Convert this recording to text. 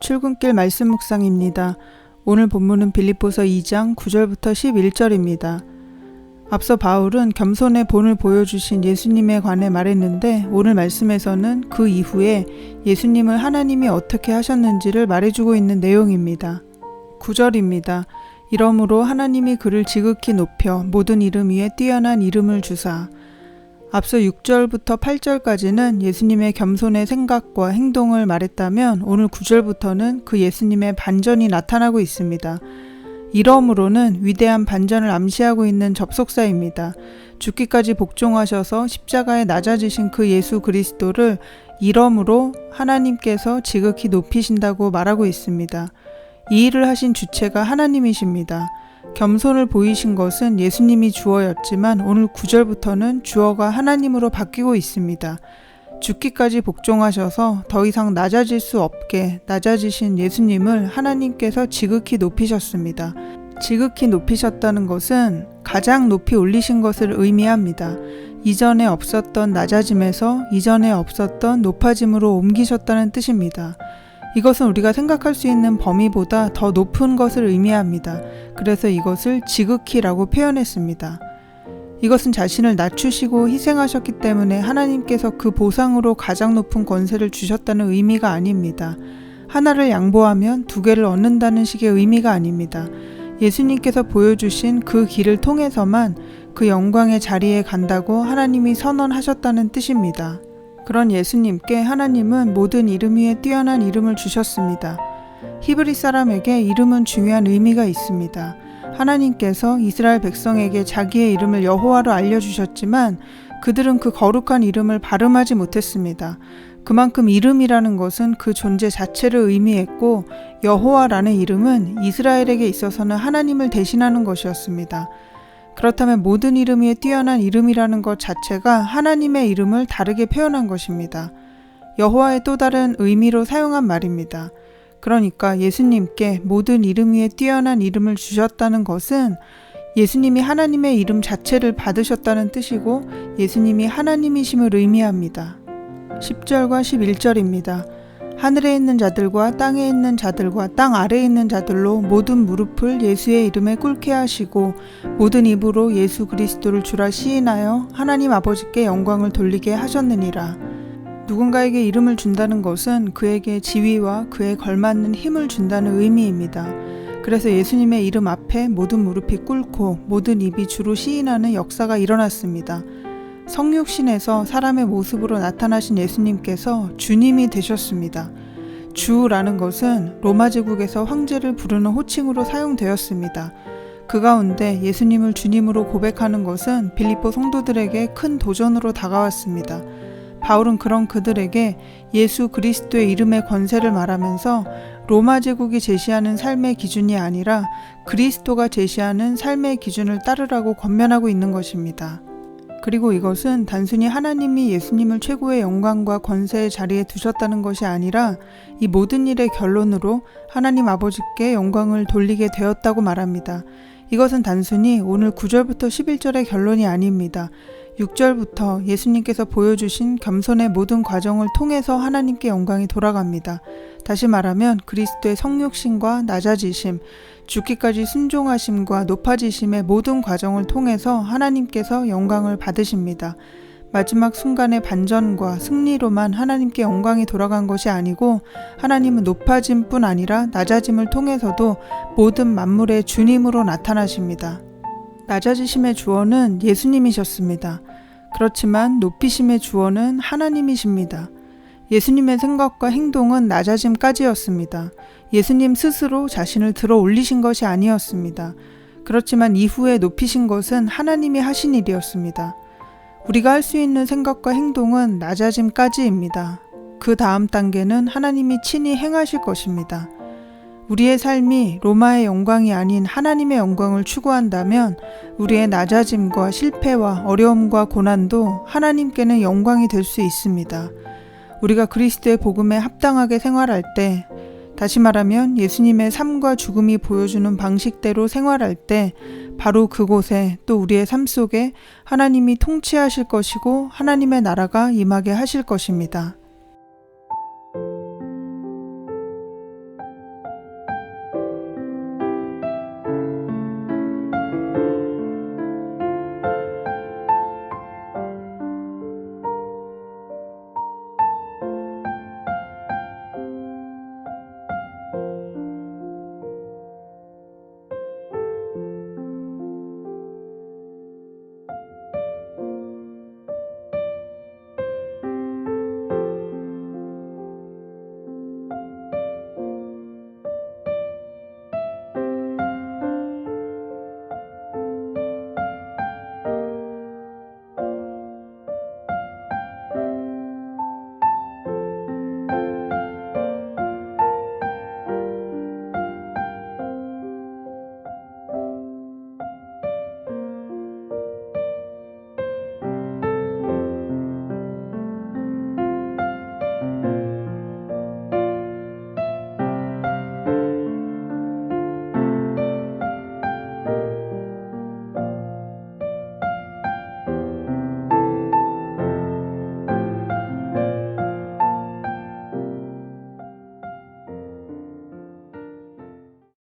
출근길 말씀 묵상입니다. 오늘 본문은 빌립보서 2장 9절부터 11절입니다. 앞서 바울은 겸손의 본을 보여주신 예수님에 관해 말했는데 오늘 말씀에서는 그 이후에 예수님을 하나님이 어떻게 하셨는지를 말해주고 있는 내용입니다. 9절입니다. 이러므로 하나님이 그를 지극히 높여 모든 이름 위에 뛰어난 이름을 주사. 앞서 6절부터 8절까지는 예수님의 겸손의 생각과 행동을 말했다면 오늘 9절부터는 그 예수님의 반전이 나타나고 있습니다. 이러므로는 위대한 반전을 암시하고 있는 접속사입니다. 죽기까지 복종하셔서 십자가에 낮아지신 그 예수 그리스도를 이러므로 하나님께서 지극히 높이신다고 말하고 있습니다. 이 일을 하신 주체가 하나님이십니다. 겸손을 보이신 것은 예수님이 주어였지만 오늘 9절부터는 주어가 하나님으로 바뀌고 있습니다. 죽기까지 복종하셔서 더 이상 낮아질 수 없게 낮아지신 예수님을 하나님께서 지극히 높이셨습니다. 지극히 높이셨다는 것은 가장 높이 올리신 것을 의미합니다. 이전에 없었던 낮아짐에서 이전에 없었던 높아짐으로 옮기셨다는 뜻입니다. 이것은 우리가 생각할 수 있는 범위보다 더 높은 것을 의미합니다. 그래서 이것을 지극히라고 표현했습니다. 이것은 자신을 낮추시고 희생하셨기 때문에 하나님께서 그 보상으로 가장 높은 권세를 주셨다는 의미가 아닙니다. 하나를 양보하면 두 개를 얻는다는 식의 의미가 아닙니다. 예수님께서 보여주신 그 길을 통해서만 그 영광의 자리에 간다고 하나님이 선언하셨다는 뜻입니다. 그런 예수님께 하나님은 모든 이름 위에 뛰어난 이름을 주셨습니다. 히브리 사람에게 이름은 중요한 의미가 있습니다. 하나님께서 이스라엘 백성에게 자기의 이름을 여호와로 알려주셨지만 그들은 그 거룩한 이름을 발음하지 못했습니다. 그만큼 이름이라는 것은 그 존재 자체를 의미했고 여호와라는 이름은 이스라엘에게 있어서는 하나님을 대신하는 것이었습니다. 그렇다면 모든 이름 위에 뛰어난 이름이라는 것 자체가 하나님의 이름을 다르게 표현한 것입니다. 여호와의 또 다른 의미로 사용한 말입니다. 그러니까 예수님께 모든 이름 위에 뛰어난 이름을 주셨다는 것은 예수님이 하나님의 이름 자체를 받으셨다는 뜻이고 예수님이 하나님이심을 의미합니다. 10절과 11절입니다. 하늘에 있는 자들과 땅에 있는 자들과 땅 아래에 있는 자들로 모든 무릎을 예수의 이름에 꿇게 하시고 모든 입으로 예수 그리스도를 주라 시인하여 하나님 아버지께 영광을 돌리게 하셨느니라. 누군가에게 이름을 준다는 것은 그에게 지위와 그에 걸맞는 힘을 준다는 의미입니다. 그래서 예수님의 이름 앞에 모든 무릎이 꿇고 모든 입이 주로 시인하는 역사가 일어났습니다. 성육신에서 사람의 모습으로 나타나신 예수님께서 주님이 되셨습니다. 주라는 것은 로마 제국에서 황제를 부르는 호칭으로 사용되었습니다. 그 가운데 예수님을 주님으로 고백하는 것은 빌립보 성도들에게 큰 도전으로 다가왔습니다. 바울은 그런 그들에게 예수 그리스도의 이름의 권세를 말하면서 로마 제국이 제시하는 삶의 기준이 아니라 그리스도가 제시하는 삶의 기준을 따르라고 권면하고 있는 것입니다. 그리고 이것은 단순히 하나님이 예수님을 최고의 영광과 권세의 자리에 두셨다는 것이 아니라 이 모든 일의 결론으로 하나님 아버지께 영광을 돌리게 되었다고 말합니다. 이것은 단순히 오늘 9절부터 11절의 결론이 아닙니다. 6절부터 예수님께서 보여주신 겸손의 모든 과정을 통해서 하나님께 영광이 돌아갑니다. 다시 말하면 그리스도의 성육신과 낮아지심, 죽기까지 순종하심과 높아지심의 모든 과정을 통해서 하나님께서 영광을 받으십니다. 마지막 순간의 반전과 승리로만 하나님께 영광이 돌아간 것이 아니고 하나님은 높아짐뿐 아니라 낮아짐을 통해서도 모든 만물의 주님으로 나타나십니다. 낮아지심의 주어는 예수님이셨습니다. 그렇지만 높이심의 주어는 하나님이십니다. 예수님의 생각과 행동은 낮아짐까지였습니다. 예수님 스스로 자신을 들어 올리신 것이 아니었습니다. 그렇지만 이후에 높이신 것은 하나님이 하신 일이었습니다. 우리가 할 수 있는 생각과 행동은 낮아짐까지입니다. 그 다음 단계는 하나님이 친히 행하실 것입니다. 우리의 삶이 로마의 영광이 아닌 하나님의 영광을 추구한다면 우리의 낮아짐과 실패와 어려움과 고난도 하나님께는 영광이 될 수 있습니다. 우리가 그리스도의 복음에 합당하게 생활할 때, 다시 말하면 예수님의 삶과 죽음이 보여주는 방식대로 생활할 때 바로 그곳에 또 우리의 삶 속에 하나님이 통치하실 것이고 하나님의 나라가 임하게 하실 것입니다.